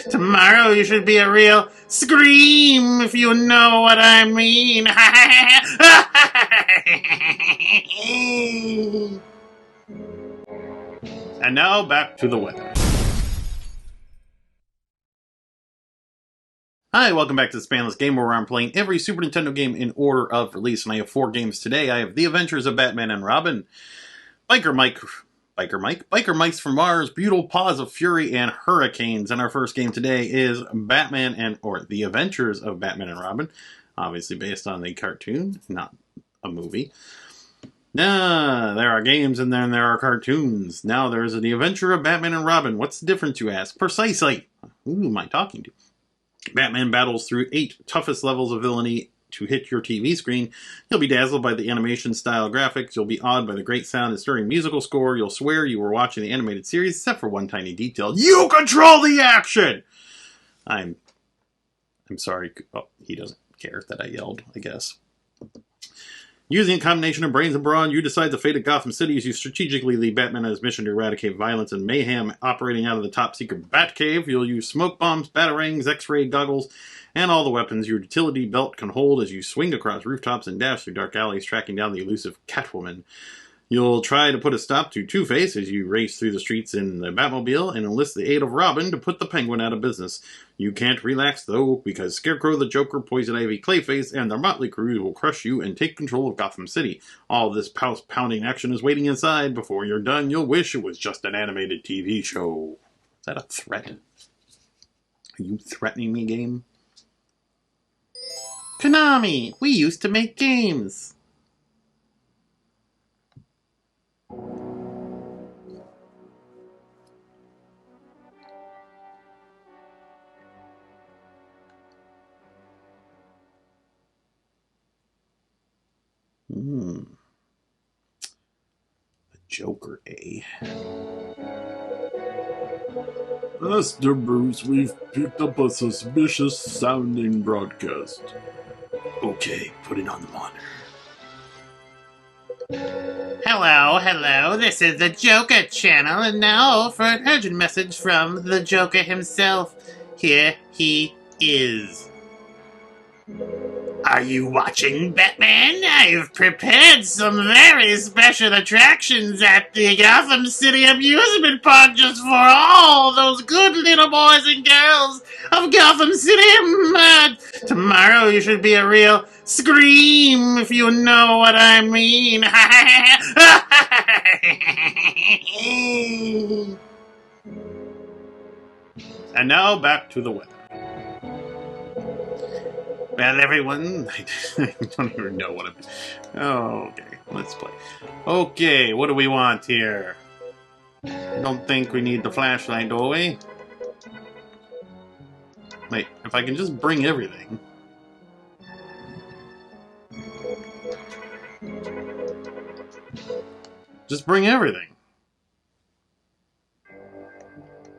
Tomorrow you should be a real scream, if you know what I mean. And now back to the weather. Hi, welcome back to the Spanless Game, where I'm playing every Super Nintendo game in order of release, and I have 4 games today. I have The Adventures of Batman and Robin, Biker Mike's from Mars, Beautiful Paws of Fury, and Hurricanes. And our first game today is The Adventures of Batman and Robin, obviously based on the cartoon, not a movie. There are games and then there are cartoons. Now there's The Adventure of Batman and Robin. What's the difference, you ask? Precisely. Who am I talking to? Batman battles through 8 toughest levels of villainy to hit your TV screen. You'll be dazzled by the animation-style graphics. You'll be awed by the great sound and stirring musical score. You'll swear you were watching the animated series, except for one tiny detail. You control the action! I'm sorry. Oh, he doesn't care that I yelled, I guess. Using a combination of brains and brawn, you decide the fate of Gotham City as you strategically lead Batman on his mission to eradicate violence and mayhem. Operating out of the top-secret Batcave, you'll use smoke bombs, batarangs, X-ray goggles, and all the weapons your utility belt can hold as you swing across rooftops and dash through dark alleys, tracking down the elusive Catwoman. You'll try to put a stop to Two-Face as you race through the streets in the Batmobile and enlist the aid of Robin to put the Penguin out of business. You can't relax, though, because Scarecrow, the Joker, Poison Ivy, Clayface, and their motley crew will crush you and take control of Gotham City. All this pounding action is waiting inside. Before you're done, you'll wish it was just an animated TV show. Is that a threat? Are you threatening me, game? Konami! We used to make games! The Joker, eh? Master Bruce, we've picked up a suspicious-sounding broadcast. Okay, put it on the monitor. Hello, this is the Joker channel, and now for an urgent message from the Joker himself. Here he is. Are you watching, Batman? I've prepared some very special attractions at the Gotham City Amusement Park just for all those good little boys and girls of Gotham City. Tomorrow you should be a real scream, if you know what I mean. And now back to the weather. Well, everyone, I don't even know what I'm... Oh, okay, let's play. Okay, what do we want here? I don't think we need the flashlight, do we? Wait, if I can just bring everything... Just bring everything.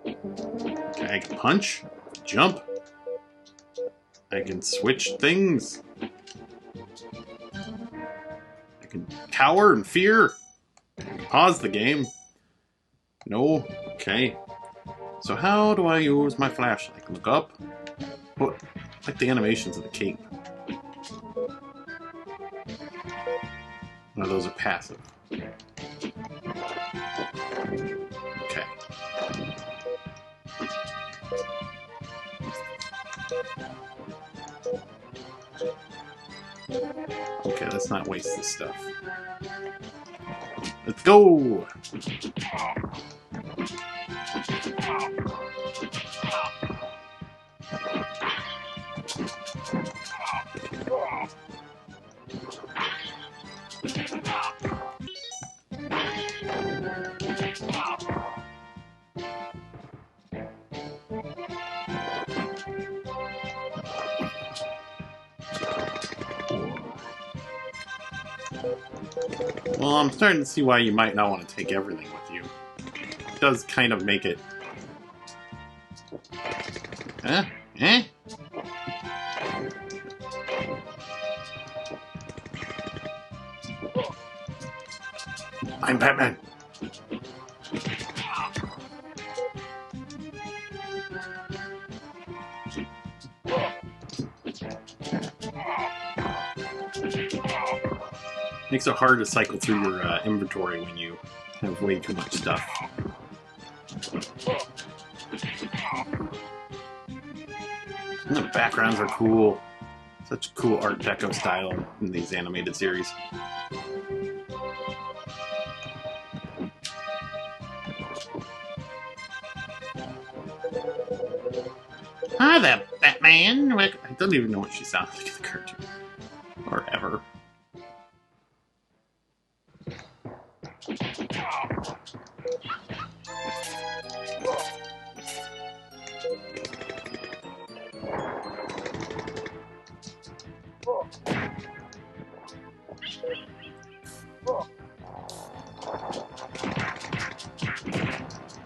Okay, I can punch, jump. I can switch things. I can cower and fear. I can pause the game. No? Okay. So how do I use my flashlight? Look up. What? Like the animations of the cape. No, those are passive. Okay. Okay, let's not waste this stuff. Let's go! Well, I'm starting to see why you might not want to take everything with you. It does kind of make it... Huh? Eh? I'm Batman. Makes it hard to cycle through your inventory when you have way too much stuff. And the backgrounds are cool. Such cool Art Deco style in these animated series. Hi there, Batman. I don't even know what she sounds like in the cartoon. Or ever.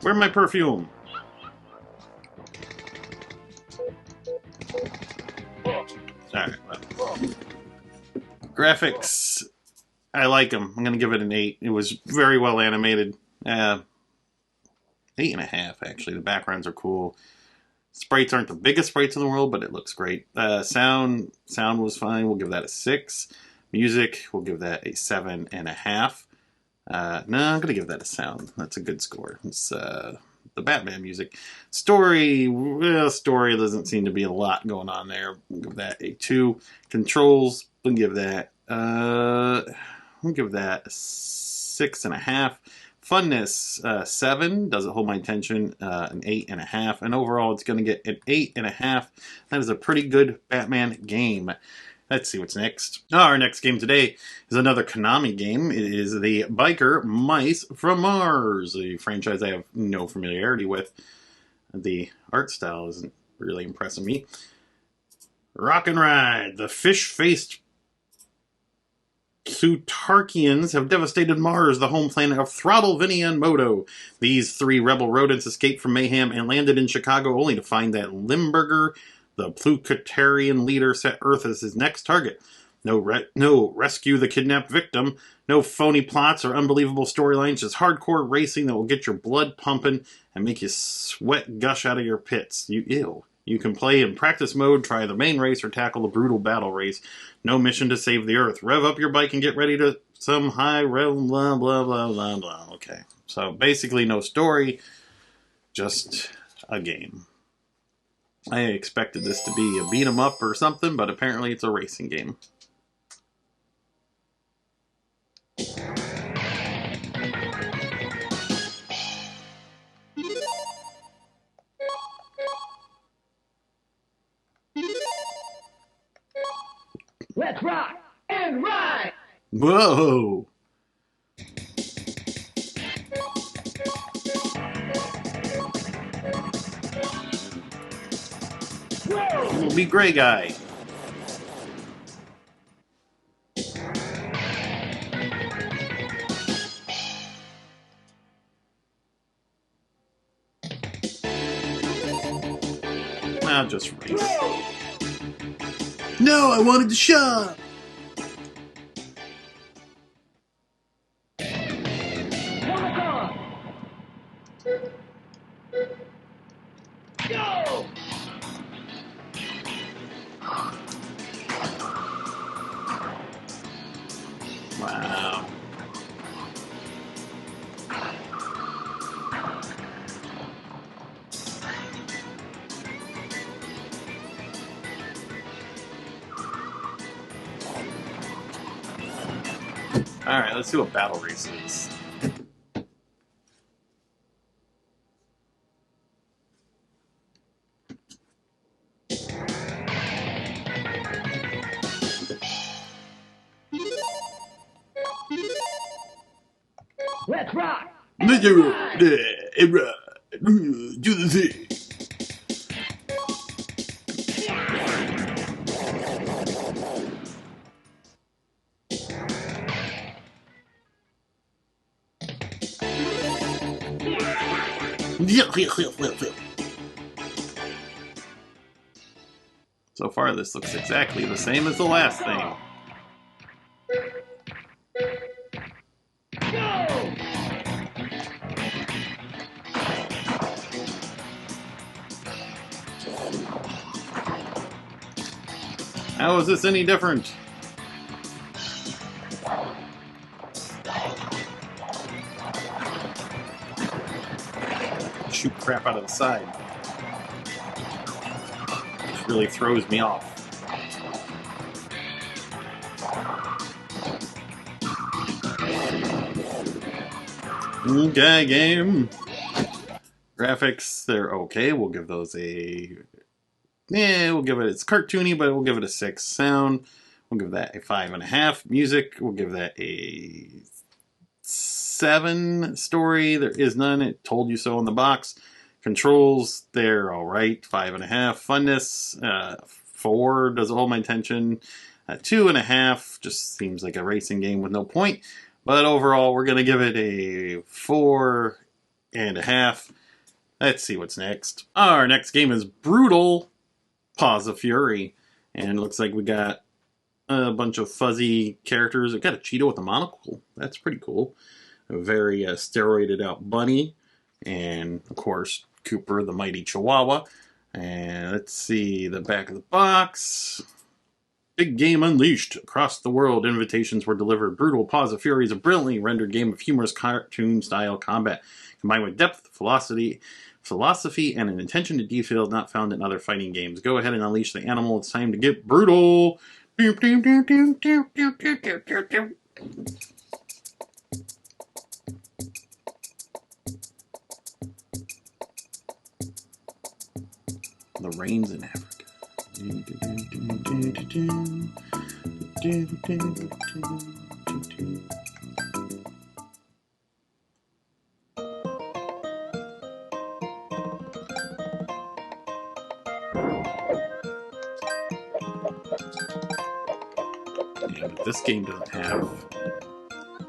Where's my perfume? Alright, well. Graphics, I like them. I'm going to give it an 8. It was very well animated. 8.5, actually. The backgrounds are cool. Sprites aren't the biggest sprites in the world, but it looks great. Sound was fine. We'll give that a 6. Music, we'll give that a 7.5. No, I'm going to give that a sound. That's a good score. It's the Batman music. Story, well, story doesn't seem to be a lot going on there. We'll give that a 2. Controls, we'll give that a 6.5. Funness, 7. Doesn't hold my attention. An 8.5. And overall, it's going to get an 8.5. That is a pretty good Batman game. Let's see what's next. Our next game today is another Konami game. It is the Biker Mice from Mars, a franchise I have no familiarity with. The art style isn't really impressing me. Rock and Ride. The fish-faced Plutarchians have devastated Mars, the home planet of Throttle, Vinny, and Moto. These 3 rebel rodents escaped from mayhem and landed in Chicago only to find that Limburger, the Plutarian leader, set Earth as his next target. No rescue the kidnapped victim, no phony plots or unbelievable storylines, just hardcore racing that will get your blood pumping and make you sweat gush out of your pits. You can play in practice mode, try the main race, or tackle the brutal battle race. No mission to save the Earth. Rev up your bike and get ready to some high realm, blah, blah, blah, blah, blah. Okay, so basically no story, just a game. I expected this to be a beat 'em up or something, but apparently it's a racing game. Let's rock and ride! Whoa! We'll be Gray Guy. I'll just race. No, I wanted to shop! Go! Wow. Alright, let's do a battle race is. Let's rock! Do the thing. So far, this looks exactly the same as the last thing. Go! How is this any different? shoot crap out of the side. Which really throws me off. Okay, game. Graphics, they're okay. We'll give those a... Yeah, we'll give it... It's cartoony, but we'll give it a 6. Sound, we'll give that a 5.5. Music, we'll give that a 7. Story, there is none. It told you so in the box. Controls, they're alright. 5.5. Funness, 4 doesn't hold my attention. 2.5 just seems like a racing game with no point. But overall, we're going to give it a 4.5. Let's see what's next. Our next game is Brutal Paws of Fury. And it looks like we got a bunch of fuzzy characters. We got a cheetah with a monocle. That's pretty cool. A very steroided out bunny. And, of course, Cooper, the mighty chihuahua. And let's see the back of the box. Big Game Unleashed. Across the world, invitations were delivered. Brutal Paws of Fury is a brilliantly rendered game of humorous cartoon-style combat, combined with depth, philosophy, and an attention to detail not found in other fighting games. Go ahead and unleash the animal. It's time to get brutal. The rains in Africa. Yeah, but this game doesn't have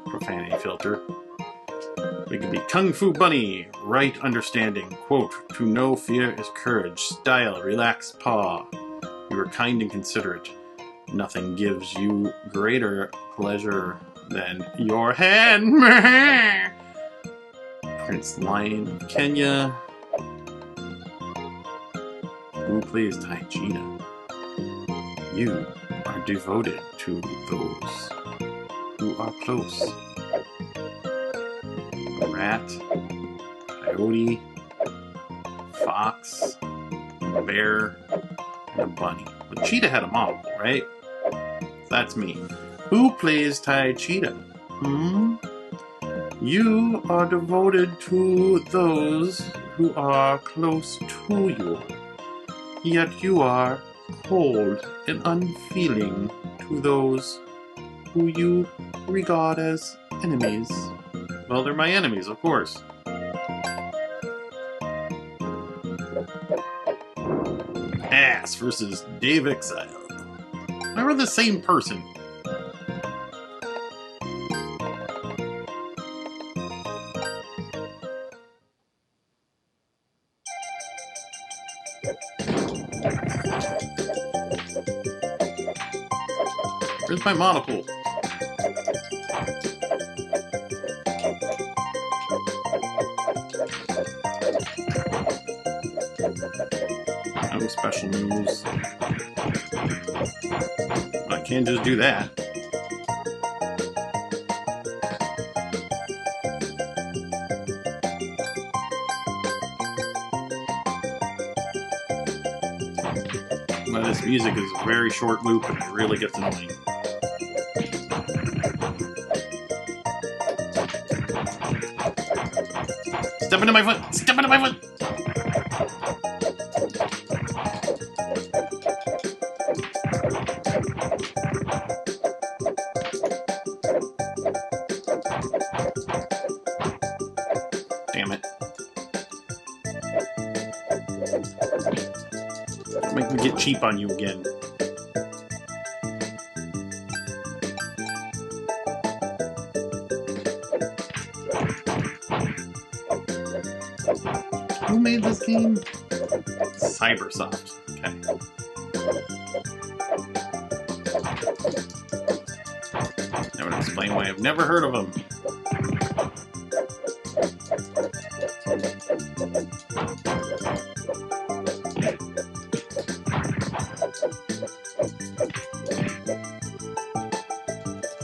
profanity filter. We could be Kung Fu Bunny, right understanding. Quote, to know fear is courage. Style, relaxed paw. You are kind and considerate. Nothing gives you greater pleasure than your hand. Prince Lion of Kenya. Who plays Tai Cheetah? You are devoted to those who are close. A rat, coyote, fox, a bear, and a bunny. But Cheetah had a monocle, right? That's me. Who plays Tai Cheetah? You are devoted to those who are close to you. Yet you are cold and unfeeling to those who you regard as enemies. Well, they're my enemies, of course. Ass versus Dave Exile. They're the same person. Where's my monocle? No special moves. I can't just do that. Well, this music is a very short loop and it really gets annoying. Step into my foot! Step into my foot! Damn it. Don't make me get cheap on you again. Who made this game? Cybersoft. Okay. That would explain why I've never heard of them.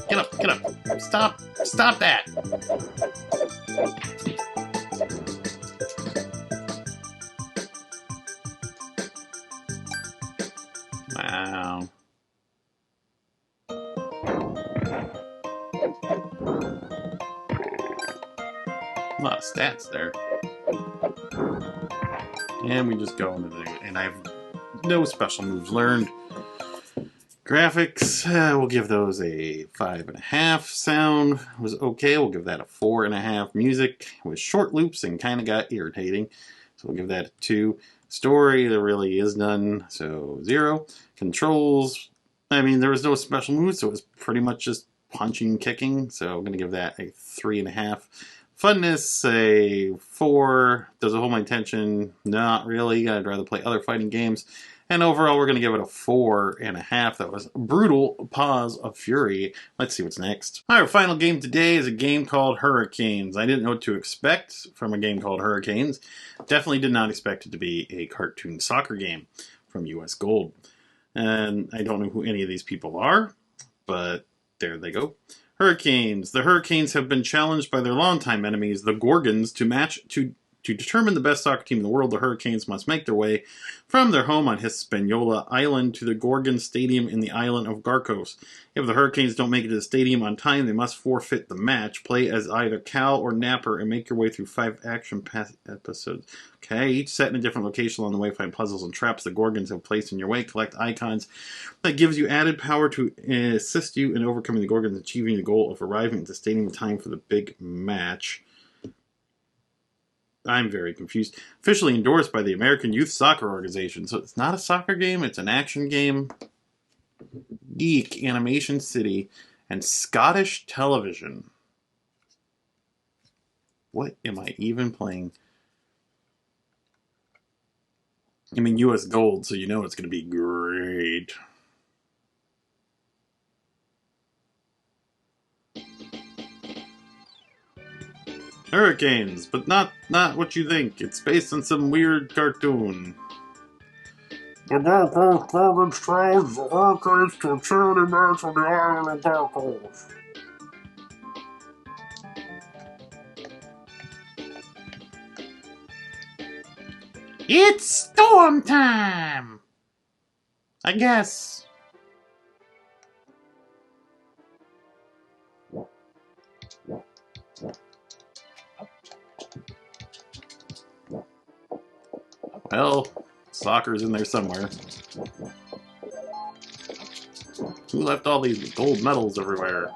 Get up, get up. Stop that. Wow. A lot of stats there. And we just go into the... And I have no special moves learned. Graphics, we'll give those a 5.5. Sound was okay. We'll give that a 4.5. Music was short loops and kind of got irritating. So we'll give that a 2. Story, there really is none. So 0. Controls, I mean, there was no special moves. So it was pretty much just punching, kicking. So I'm going to give that a 3.5. Funness, a 4. Does it hold my attention? Not really. I'd rather play other fighting games. And overall, we're going to give it a 4.5. That was Brutal Paws of Fury. Let's see what's next. Our final game today is a game called Hurricanes. I didn't know what to expect from a game called Hurricanes. Definitely did not expect it to be a cartoon soccer game from US Gold. And I don't know who any of these people are, but there they go. Hurricanes. The Hurricanes have been challenged by their longtime enemies, the Gorgons, to determine the best soccer team in the world. The Hurricanes must make their way from their home on Hispaniola Island to the Gorgon Stadium in the island of Garcos. If the Hurricanes don't make it to the stadium on time, they must forfeit the match. Play as either Cal or Napper and make your way through 5 action-packed episodes. Okay, each set in a different location along the way. Find puzzles and traps the Gorgons have placed in your way. Collect icons that gives you added power to assist you in overcoming the Gorgons, achieving the goal of arriving at the stadium in time for the big match. I'm very confused. Officially endorsed by the American Youth Soccer Organization. So it's not a soccer game, it's an action game. Geek, Animation City, and Scottish Television. What am I even playing? I mean, US Gold, so you know it's going to be great. Hurricanes, but not what you think. It's based on some weird cartoon. The Gargoyles Golden challenge the Hurricanes to a charity match on the island of Gargoyles. It's storm time! I guess. Well, soccer's in there somewhere. Who left all these gold medals everywhere?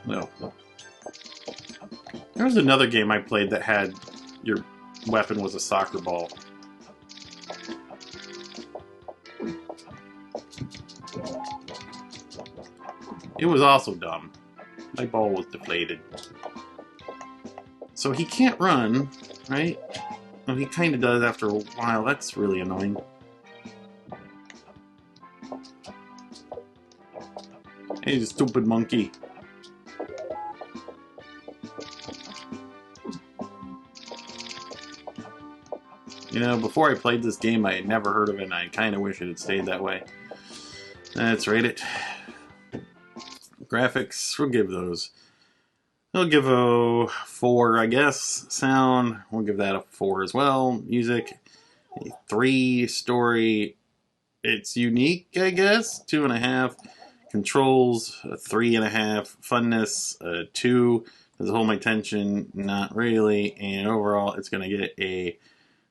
No. There was another game I played that had your weapon was a soccer ball. It was also dumb. My ball was deflated. So he can't run, right? Well, he kind of does after a while. That's really annoying. Hey, you stupid monkey. You know, before I played this game, I had never heard of it, and I kind of wish it had stayed that way. Let's rate it. Graphics, we'll give those. We'll give a 4, I guess. Sound, we'll give that a 4 as well. Music, a 3. Story, it's unique, I guess. 2.5. Controls, a 3.5. Funness, a 2. Does it hold my attention? Not really. And overall, it's going to get a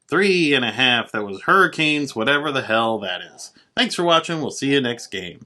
3.5. That was Hurricanes, whatever the hell that is. Thanks for watching. We'll see you next game.